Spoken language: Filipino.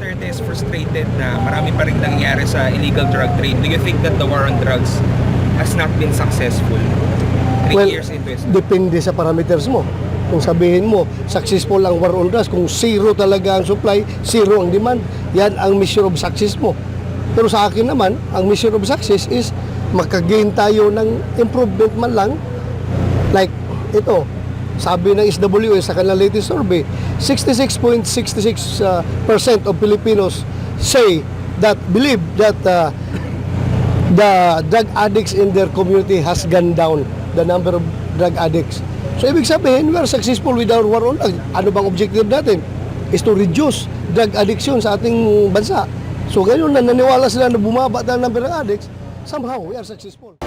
Duterte is frustrated na marami pa rin nangyayari sa illegal drug trade. Do you think that the war on drugs has not been successful 3 years into it? Depende sa parameters mo. Kung sabihin mo, successful ang war on drugs, kung zero talaga ang supply, zero ang demand, yan ang measure of success mo. Pero sa akin naman, ang measure of success is makagain tayo ng improvement man lang. Like ito, sabi ng SWS sa kanilang latest survey, 66.66% of Filipinos believe that the drug addicts in their community has gone down, the number of drug addicts. So ibig sabihin, we are successful with our war on drugs. Ano bang objective natin? Is to reduce drug addiction sa ating bansa. So ngayon na naniwala sila na bumaba ang number of addicts, somehow we are successful.